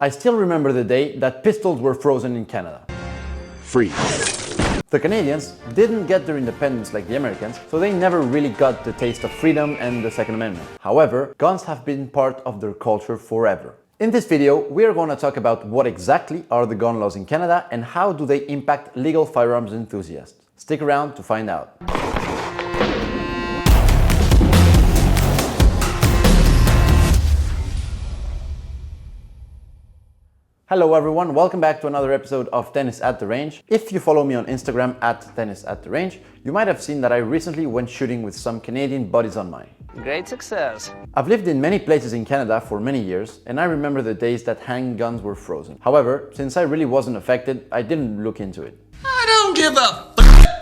I still remember the day that pistols were frozen in Canada. Free. The Canadians didn't get their independence like the Americans, so they never really got the taste of freedom and the Second Amendment. However, guns have been part of their culture forever. In this video, we are going to talk about what exactly are the gun laws in Canada and how do they impact legal firearms enthusiasts. Stick around to find out. Hello everyone, welcome back to another episode of Tennis at the Range. If you follow me on Instagram at Tennis at the Range, you might have seen that I recently went shooting with some Canadian buddies on mine. Great success. I've lived in many places in Canada for many years, and I remember the days that handguns were frozen. However, since I really wasn't affected, I didn't look into it. I don't give a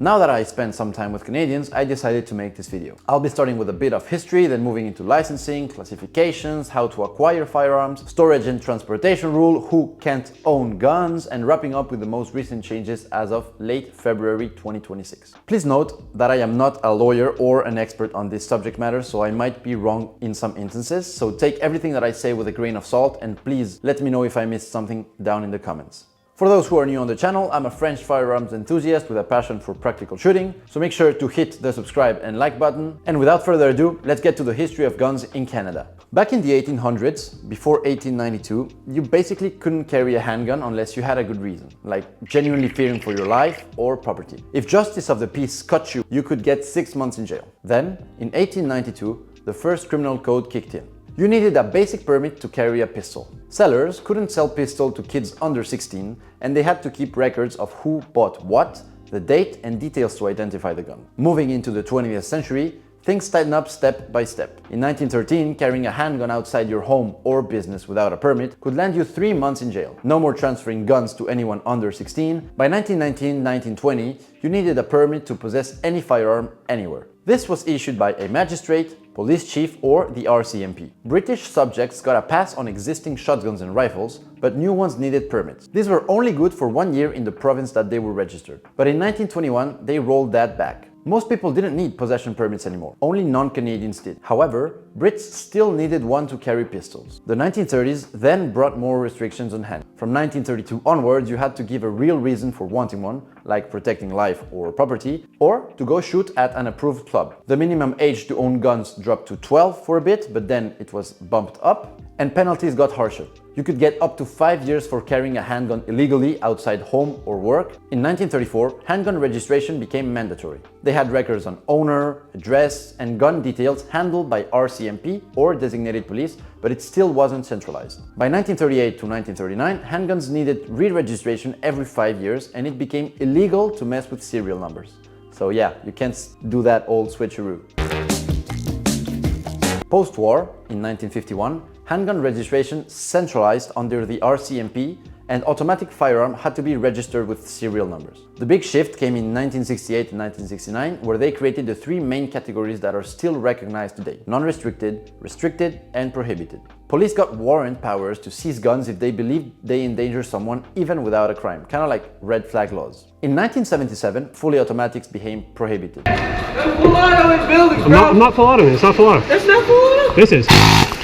Now that I spent some time with Canadians, I decided to make this video. I'll be starting with a bit of history, then moving into licensing, classifications, how to acquire firearms, storage and transportation rule, who can't own guns, and wrapping up with the most recent changes as of late February 2026. Please note that I am not a lawyer or an expert on this subject matter, so I might be wrong in some instances, so take everything that I say with a grain of salt, and please let me know if I missed something down in the comments. For those who are new on the channel, I'm a French firearms enthusiast with a passion for practical shooting, so make sure to hit the subscribe and like button. And without further ado, let's get to the history of guns in Canada. Back in the 1800s, before 1892, you basically couldn't carry a handgun unless you had a good reason, like genuinely fearing for your life or property. If justice of the peace caught you, you could get 6 months in jail. Then, in 1892, the first criminal code kicked in. You needed a basic permit to carry a pistol. Sellers couldn't sell pistols to kids under 16, and they had to keep records of who bought what, the date, and details to identify the gun. Moving into the 20th century, things tightened up step by step. In 1913, carrying a handgun outside your home or business without a permit could land you 3 months in jail. No more transferring guns to anyone under 16. By 1919-1920, you needed a permit to possess any firearm anywhere. This was issued by a magistrate, police chief, or the RCMP. British subjects got a pass on existing shotguns and rifles, but new ones needed permits. These were only good for 1 year in the province that they were registered. But in 1921, they rolled that back. Most people didn't need possession permits anymore, only non-Canadians did. However, Brits still needed one to carry pistols. The 1930s then brought more restrictions on hand. From 1932 onwards, you had to give a real reason for wanting one, like protecting life or property, or to go shoot at an approved club. The minimum age to own guns dropped to 12 for a bit, but then it was bumped up, and penalties got harsher. You could get up to 5 years for carrying a handgun illegally outside home or work. In 1934, handgun registration became mandatory. They had records on owner, address, and gun details handled by RCMP or designated police, but it still wasn't centralized. By 1938 to 1939, handguns needed re-registration every 5 years, and it became illegal to mess with serial numbers. So yeah, you can't do that old switcheroo. Post-war, in 1951, handgun registration centralized under the RCMP, and automatic firearm had to be registered with serial numbers. The big shift came in 1968 and 1969, where they created the 3 main categories that are still recognized today: non-restricted, restricted, and prohibited. Police got warrant powers to seize guns if they believed they endanger someone even without a crime, kind of like red flag laws. In 1977, fully automatics became prohibited. That's Filato in buildings, bro! I'm not Filato, it's not Filato. That's not Filato! This is.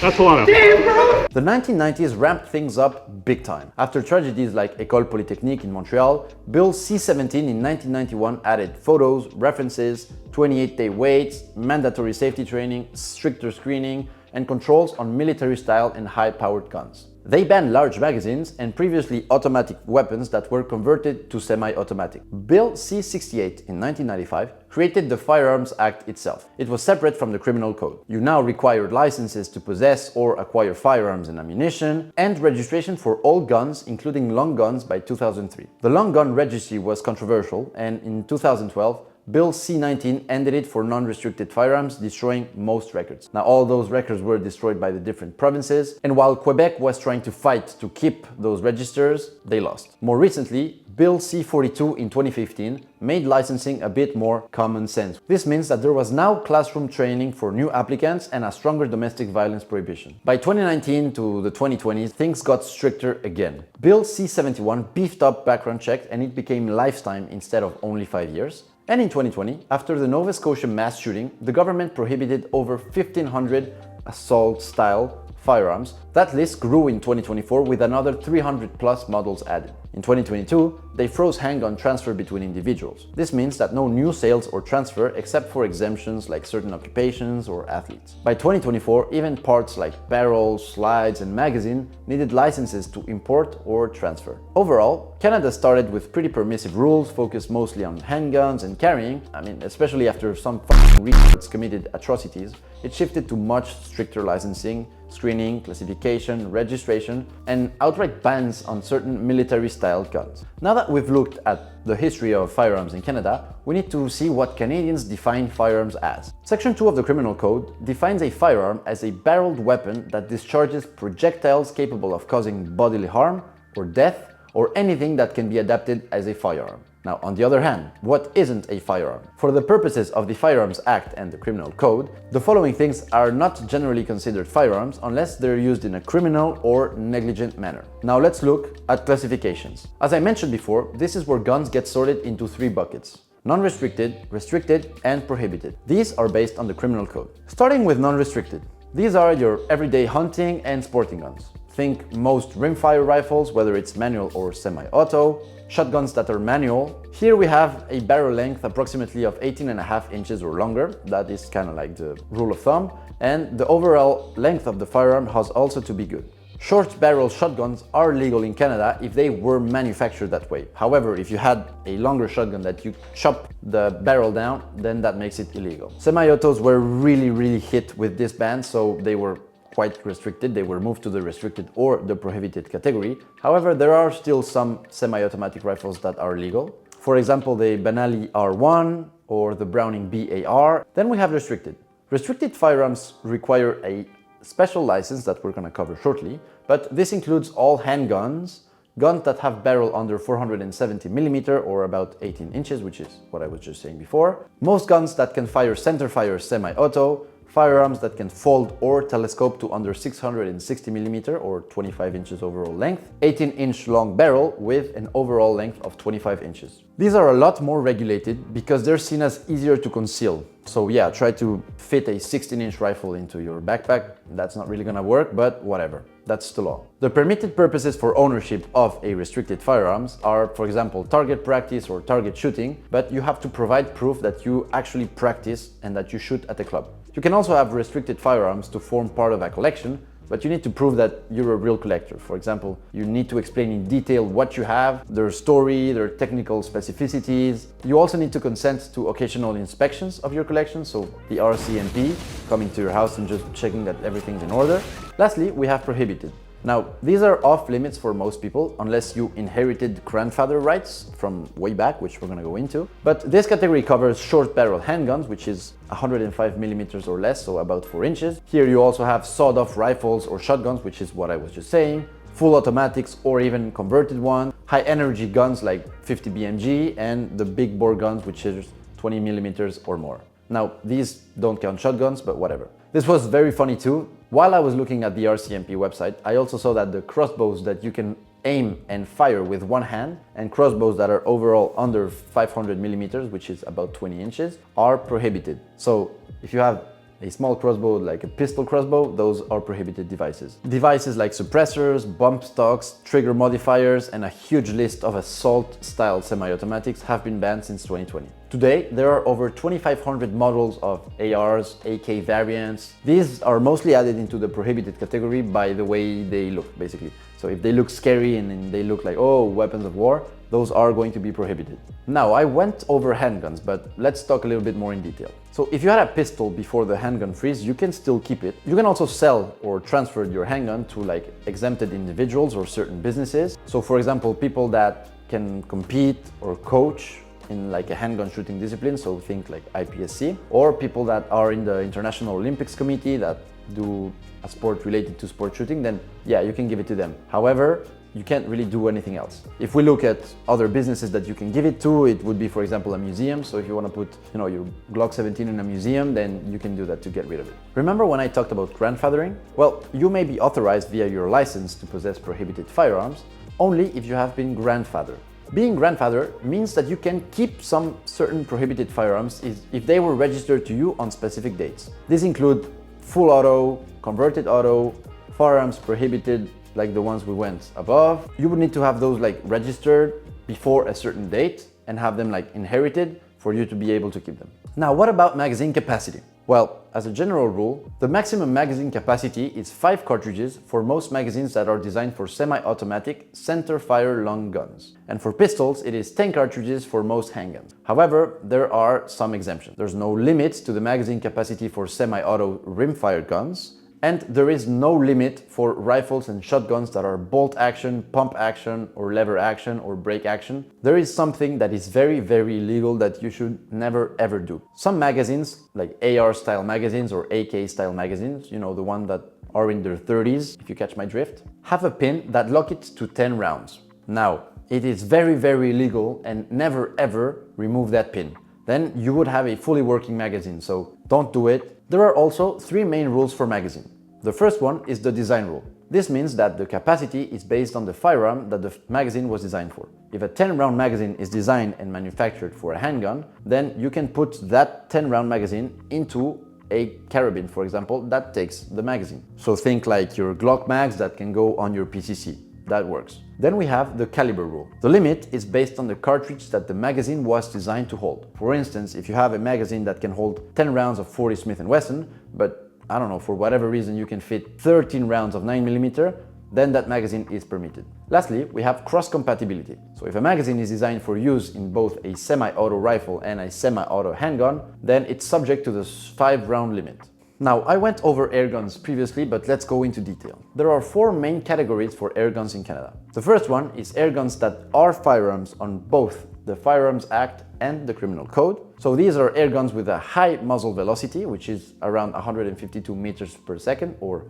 That's Filato. Damn, bro! The 1990s ramped things up big time. After tragedies like École Polytechnique in Montreal, Bill C-17 in 1991 added photos, references, 28-day waits, mandatory safety training, stricter screening, and controls on military-style and high-powered guns. They banned large magazines and previously automatic weapons that were converted to semi-automatic. Bill C-68 in 1995 created the Firearms Act itself. It was separate from the criminal code. You now required licenses to possess or acquire firearms and ammunition, and registration for all guns, including long guns, by 2003. The long gun registry was controversial, and in 2012, Bill C-19 ended it for non-restricted firearms, destroying most records. Now, all those records were destroyed by the different provinces, and while Quebec was trying to fight to keep those registers, they lost. More recently, Bill C-42 in 2015 made licensing a bit more common sense. This means that there was now classroom training for new applicants and a stronger domestic violence prohibition. By 2019 to the 2020s, things got stricter again. Bill C-71 beefed up background checks, and it became lifetime instead of only 5 years. And in 2020, after the Nova Scotia mass shooting, the government prohibited over 1,500 assault-style firearms, that list grew in 2024 with another 300 plus models added. In 2022, they froze handgun transfer between individuals. This means that no new sales or transfer except for exemptions like certain occupations or athletes. By 2024, even parts like barrels, slides, and magazine needed licenses to import or transfer. Overall, Canada started with pretty permissive rules focused mostly on handguns and carrying. Especially after some retards committed atrocities, it shifted to much stricter licensing, screening, classification, registration, and outright bans on certain military-styled guns. Now that we've looked at the history of firearms in Canada, we need to see what Canadians define firearms as. Section 2 of the Criminal Code defines a firearm as a barreled weapon that discharges projectiles capable of causing bodily harm or death, or anything that can be adapted as a firearm. Now, on the other hand, what isn't a firearm? For the purposes of the Firearms Act and the Criminal Code, the following things are not generally considered firearms unless they're used in a criminal or negligent manner. Now let's look at classifications. As I mentioned before, this is where guns get sorted into 3 buckets: non-restricted, restricted, and prohibited. These are based on the Criminal Code. Starting with non-restricted. These are your everyday hunting and sporting guns. Think most rimfire rifles, whether it's manual or semi-auto, shotguns that are manual. Here we have a barrel length approximately of 18.5 inches or longer. That is kind of like the rule of thumb. And the overall length of the firearm has also to be good. Short barrel shotguns are legal in Canada if they were manufactured that way. However, if you had a longer shotgun that you chop the barrel down, then that makes it illegal. Semi-autos were really hit with this ban, so they were quite restricted. They were moved to the restricted or the prohibited category. However, there are still some semi-automatic rifles that are legal. For example, the Benelli R1 or the Browning BAR. Then we have restricted. Restricted firearms require a special license that we're going to cover shortly, but this includes all handguns, guns that have barrel under 470mm or about 18 inches, which is what I was just saying before, most guns that can fire center fire semi-auto, firearms that can fold or telescope to under 660mm or 25 inches overall length, 18-inch long barrel with an overall length of 25 inches. These are a lot more regulated because they're seen as easier to conceal. So yeah, try to fit a 16-inch rifle into your backpack. That's not really gonna work, but whatever. That's the law. The permitted purposes for ownership of a restricted firearms are, for example, target practice or target shooting, but you have to provide proof that you actually practice and that you shoot at a club. You can also have restricted firearms to form part of a collection, but you need to prove that you're a real collector. For example, you need to explain in detail what you have, their story, their technical specificities. You also need to consent to occasional inspections of your collection, so the RCMP coming to your house and just checking that everything's in order. Lastly, we have prohibited. Now, these are off limits for most people, unless you inherited grandfather rights from way back, which we're gonna go into. But this category covers short barrel handguns, which is 105mm or less, so about 4 inches. Here you also have sawed-off rifles or shotguns, which is what I was just saying, full automatics or even converted one, high energy guns like 50 BMG, and the big bore guns, which is 20mm or more. Now, these don't count shotguns, but whatever. This was very funny too. While I was looking at the RCMP website, I also saw that the crossbows that you can aim and fire with one hand and crossbows that are overall under 500mm, which is about 20 inches, are prohibited. So if you have a small crossbow like a pistol crossbow, those are prohibited devices. Devices like suppressors, bump stocks, trigger modifiers, and a huge list of assault-style semi-automatics have been banned since 2020. Today, there are over 2,500 models of ARs, AK variants. These are mostly added into the prohibited category by the way they look, basically. So if they look scary and they look like, oh, weapons of war, those are going to be prohibited. Now, I went over handguns, but let's talk a little bit more in detail. So if you had a pistol before the handgun freeze, you can still keep it. You can also sell or transfer your handgun to like exempted individuals or certain businesses. So for example, people that can compete or coach in like a handgun shooting discipline, so think like IPSC, or people that are in the International Olympics Committee that do a sport related to sport shooting, then yeah, you can give it to them. However, you can't really do anything else. If we look at other businesses that you can give it to, it would be, for example, a museum. So if you want to put, your Glock 17 in a museum, then you can do that to get rid of it. Remember when I talked about grandfathering? Well, you may be authorized via your license to possess prohibited firearms only if you have been grandfathered. Being grandfather means that you can keep some certain prohibited firearms if they were registered to you on specific dates. These include full auto, converted auto, firearms prohibited like the ones we went above, you would need to have those like registered before a certain date and have them like inherited for you to be able to keep them. Now, what about magazine capacity? Well, as a general rule, the maximum magazine capacity is 5 cartridges for most magazines that are designed for semi-automatic center-fire long guns. And for pistols, it is 10 cartridges for most handguns. However, there are some exemptions. There's no limit to the magazine capacity for semi-auto rim-fire guns, and there is no limit for rifles and shotguns that are bolt action, pump action, or lever action, or brake action. There is something that is very, very illegal that you should never ever do. Some magazines, like AR style magazines or AK style magazines, you know, the one that are in their 30s, if you catch my drift, have a pin that lock it to 10 rounds. Now, it is very, very illegal, and never ever remove that pin. Then you would have a fully working magazine, so don't do it. There are also 3 main rules for magazine. The first one is the design rule. This means that the capacity is based on the firearm that the magazine was designed for. If a 10-round magazine is designed and manufactured for a handgun, then you can put that 10-round magazine into a carabine, for example, that takes the magazine. So think like your Glock mags that can go on your PCC. That works. Then we have the caliber rule. The limit is based on the cartridge that the magazine was designed to hold. For instance, if you have a magazine that can hold 10 rounds of 40 Smith & Wesson, but I don't know, for whatever reason you can fit 13 rounds of 9mm, then that magazine is permitted. Lastly, we have cross-compatibility. So if a magazine is designed for use in both a semi-auto rifle and a semi-auto handgun, then it's subject to the 5-round limit. Now, I went over air guns previously, but let's go into detail. There are 4 main categories for air guns in Canada. The first one is air guns that are firearms on both the Firearms Act and the Criminal Code. So these are air guns with a high muzzle velocity, which is around 152 meters per second or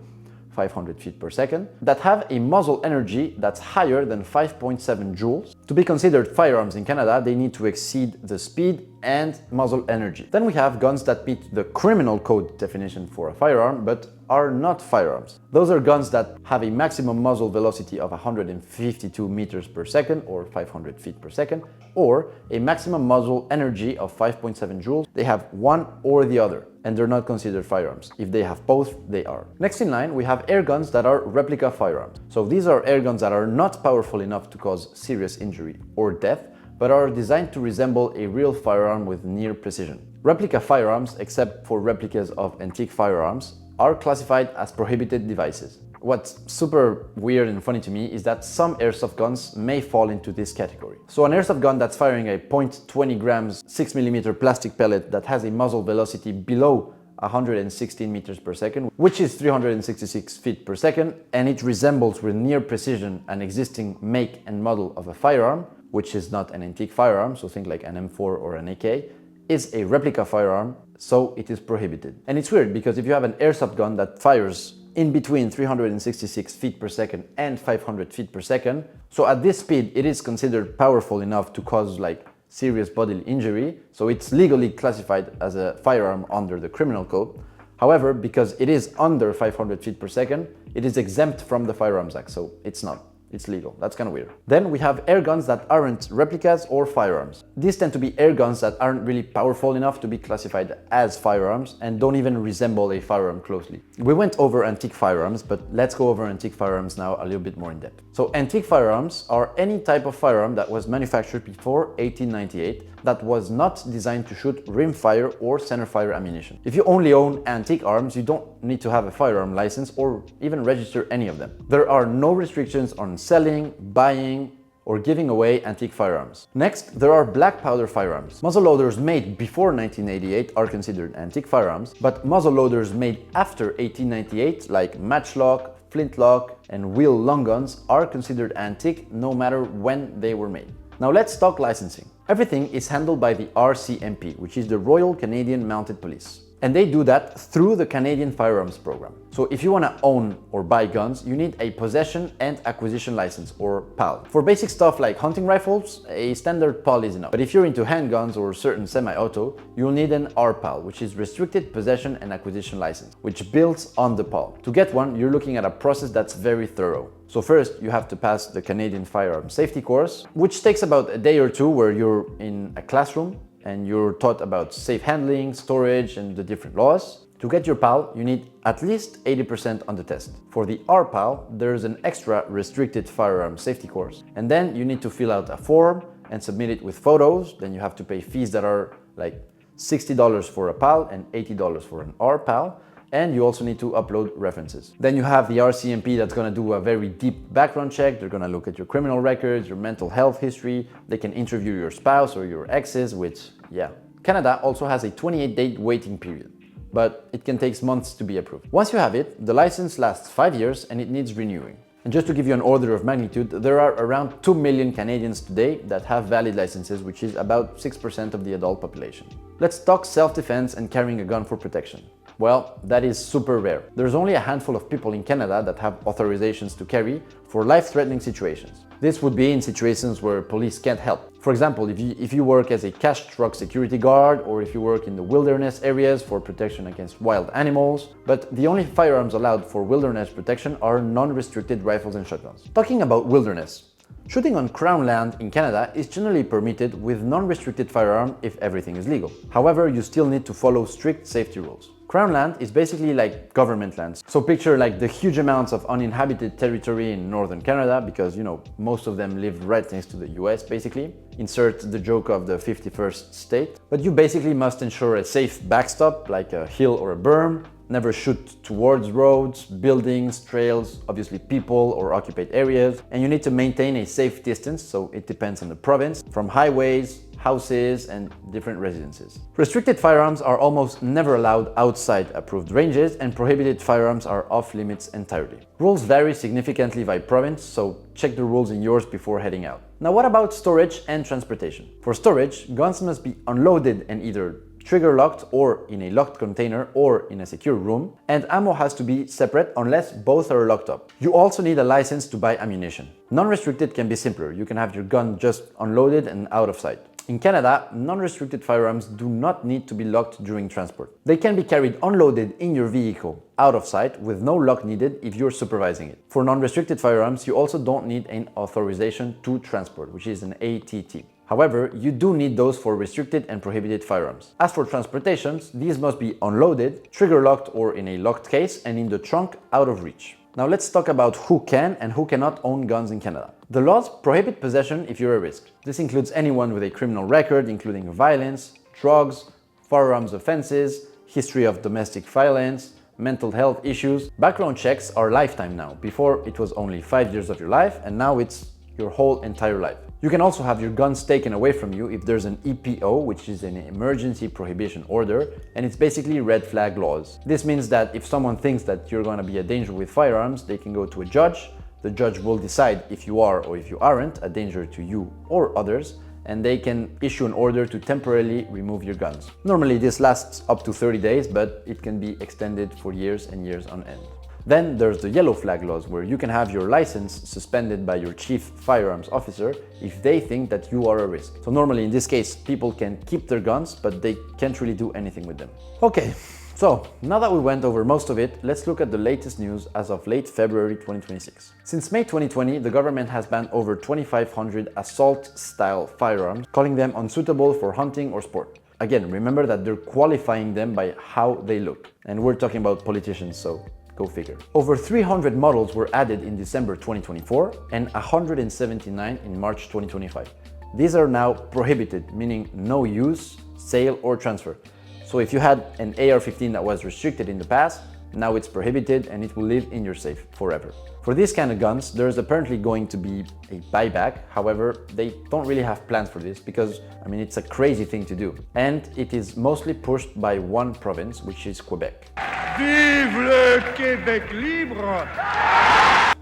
500 feet per second, that have a muzzle energy that's higher than 5.7 joules. To be considered firearms in Canada, they need to exceed the speed and muzzle energy. Then we have guns that meet the Criminal Code definition for a firearm, but are not firearms. Those are guns that have a maximum muzzle velocity of 152 meters per second or 500 feet per second, or a maximum muzzle energy of 5.7 joules. They have one or the other, and they're not considered firearms. If they have both, they are. Next in line, we have air guns that are replica firearms. So these are air guns that are not powerful enough to cause serious injury or death, but are designed to resemble a real firearm with near precision. Replica firearms, except for replicas of antique firearms, are classified as prohibited devices. What's super weird and funny to me is that some airsoft guns may fall into this category. So an airsoft gun that's firing a .20 grams 6mm plastic pellet that has a muzzle velocity below 116 meters per second, which is 366 feet per second, and it resembles with near precision an existing make and model of a firearm, which is not an antique firearm, so think like an M4 or an AK, is a replica firearm, so it is prohibited. And it's weird because if you have an airsoft gun that fires in between 366 feet per second and 500 feet per second, so at this speed it is considered powerful enough to cause like serious bodily injury, so it's legally classified as a firearm under the Criminal Code. However, because it is under 500 feet per second, it is exempt from the Firearms Act, so it's not. It's legal. That's kind of weird. Then we have air guns that aren't replicas or firearms. These tend to be air guns that aren't really powerful enough to be classified as firearms and don't even resemble a firearm closely. We went over antique firearms, but let's go over antique firearms now a little bit more in depth. So antique firearms are any type of firearm that was manufactured before 1898 that was not designed to shoot rimfire or centerfire ammunition. If you only own antique arms, you don't need to have a firearm license or even register any of them. There are no restrictions on selling, buying, or giving away antique firearms. Next, there are black powder firearms. Muzzleloaders made before 1988 are considered antique firearms, but muzzleloaders made after 1898, like matchlock, flintlock, and wheel long guns, are considered antique no matter when they were made. Now let's talk licensing. Everything is handled by the RCMP, which is the Royal Canadian Mounted Police. And they do that through the Canadian Firearms Program. So if you want to own or buy guns, you need a possession and acquisition license, or PAL. For basic stuff like hunting rifles, a standard PAL is enough. But if you're into handguns or certain semi-auto, you'll need an RPAL, which is Restricted Possession and Acquisition License, which builds on the PAL. To get one, you're looking at a process that's very thorough. So first, you have to pass the Canadian Firearm Safety course, which takes about a day or two where you're in a classroom and you're taught about safe handling, storage, and the different laws. To get your PAL, you need at least 80% on the test. For the RPAL, there's an extra restricted firearm safety course. And then you need to fill out a form and submit it with photos. Then you have to pay fees that are like $60 for a PAL and $80 for an RPAL. And you also need to upload references. Then you have the RCMP that's gonna do a very deep background check. They're gonna look at your criminal records, your mental health history. They can interview your spouse or your exes, which, yeah. Canada also has a 28-day waiting period, but it can take months to be approved. Once you have it, the license lasts 5 years and it needs renewing. And just to give you an order of magnitude, there are around 2 million Canadians today that have valid licenses, which is about 6% of the adult population. Let's talk self-defense and carrying a gun for protection. Well, that is super rare. There's only a handful of people in Canada that have authorizations to carry for life-threatening situations. This would be in situations where police can't help. For example, if you work as a cash truck security guard, or if you work in the wilderness areas for protection against wild animals. But the only firearms allowed for wilderness protection are non-restricted rifles and shotguns. Talking about wilderness, shooting on Crown land in Canada is generally permitted with non-restricted firearm if everything is legal. However, you still need to follow strict safety rules. Crown land is basically like government lands. So picture like the huge amounts of uninhabited territory in northern Canada, because you know, most of them live right next to the US basically. Insert the joke of the 51st state. But you basically must ensure a safe backstop, like a hill or a berm. Never shoot towards roads, buildings, trails, obviously people or occupied areas. And you need to maintain a safe distance, so it depends on the province, from highways, houses and different residences. Restricted firearms are almost never allowed outside approved ranges, and prohibited firearms are off limits entirely. Rules vary significantly by province, so check the rules in yours before heading out. Now what about storage and transportation? For storage, guns must be unloaded and either trigger locked or in a locked container or in a secure room, and ammo has to be separate unless both are locked up. You also need a license to buy ammunition. Non-restricted can be simpler. You can have your gun just unloaded and out of sight. In Canada, non-restricted firearms do not need to be locked during transport. They can be carried unloaded in your vehicle, out of sight, with no lock needed if you're supervising it. For non-restricted firearms, you also don't need an authorization to transport, which is an ATT. However, you do need those for restricted and prohibited firearms. As for transportations, these must be unloaded, trigger locked or in a locked case, and in the trunk out of reach. Now let's talk about who can and who cannot own guns in Canada. The laws prohibit possession if you're a risk. This includes anyone with a criminal record, including violence, drugs, firearms offenses, history of domestic violence, mental health issues. Background checks are lifetime now. Before it was only 5 years of your life, and now it's your whole entire life. You can also have your guns taken away from you if there's an EPO, which is an emergency prohibition order, and it's basically red flag laws. This means that if someone thinks that you're gonna be a danger with firearms, they can go to a judge. The judge will decide if you are or if you aren't a danger to you or others, and they can issue an order to temporarily remove your guns. Normally this lasts up to 30 days, but it can be extended for years and years on end. Then there's the yellow flag laws, where you can have your license suspended by your chief firearms officer if they think that you are a risk. So normally in this case, people can keep their guns, but they can't really do anything with them. Okay, so now that we went over most of it, let's look at the latest news as of late February 2026. Since May 2020, the government has banned over 2,500 assault-style firearms, calling them unsuitable for hunting or sport. Again, remember that they're qualifying them by how they look. And we're talking about politicians, so go figure. Over 300 models were added in December 2024 and 179 in March 2025. These are now prohibited, meaning no use, sale or transfer. So if you had an AR-15 that was restricted in the past, now it's prohibited and it will live in your safe forever. For these kind of guns, there's apparently going to be a buyback. However, they don't really have plans for this because, I mean, it's a crazy thing to do. And it is mostly pushed by one province, which is Quebec. Vive le Québec libre!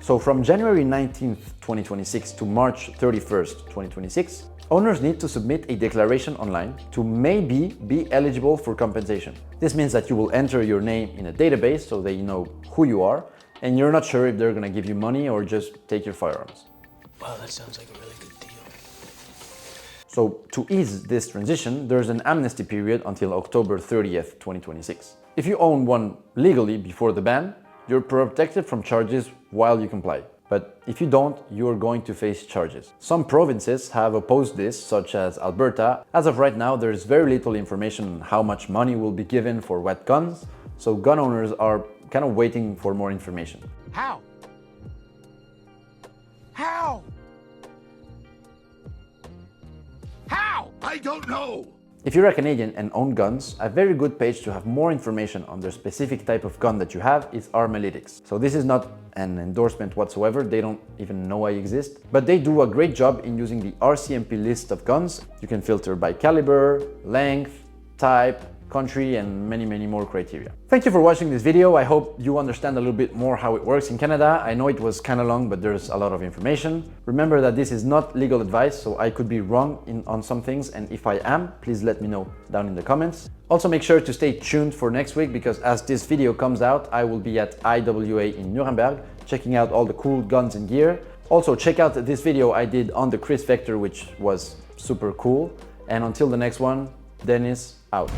So from January 19th, 2026 to March 31st, 2026, owners need to submit a declaration online to maybe be eligible for compensation. This means that you will enter your name in a database so they know who you are, and you're not sure if they're gonna give you money or just take your firearms. Wow, that sounds like a really good deal. So to ease this transition, there's an amnesty period until October 30th, 2026. If you own one legally before the ban, you're protected from charges while you comply. But if you don't, you're going to face charges. Some provinces have opposed this, such as Alberta. As of right now, there's very little information on how much money will be given for what guns, so gun owners are kind of waiting for more information. How? How? How? I don't know. If you're a Canadian and own guns, a very good page to have more information on the specific type of gun that you have is Armalytics. So this is not an endorsement whatsoever, they don't even know I exist, but they do a great job in using the RCMP list of guns. You can filter by caliber, length, type, country, and many more criteria. Thank you for watching this video. I hope you understand a little bit more how it works in Canada. I know it was kind of long, but there's a lot of information. Remember that this is not legal advice, so I could be wrong on some things, and if I am, please let me know down in the comments. Also make sure to stay tuned for next week, because as this video comes out, I will be at IWA in Nuremberg, checking out all the cool guns and gear. Also check out this video I did on the Chris Vector, which was super cool. And until the next one, Dennis out.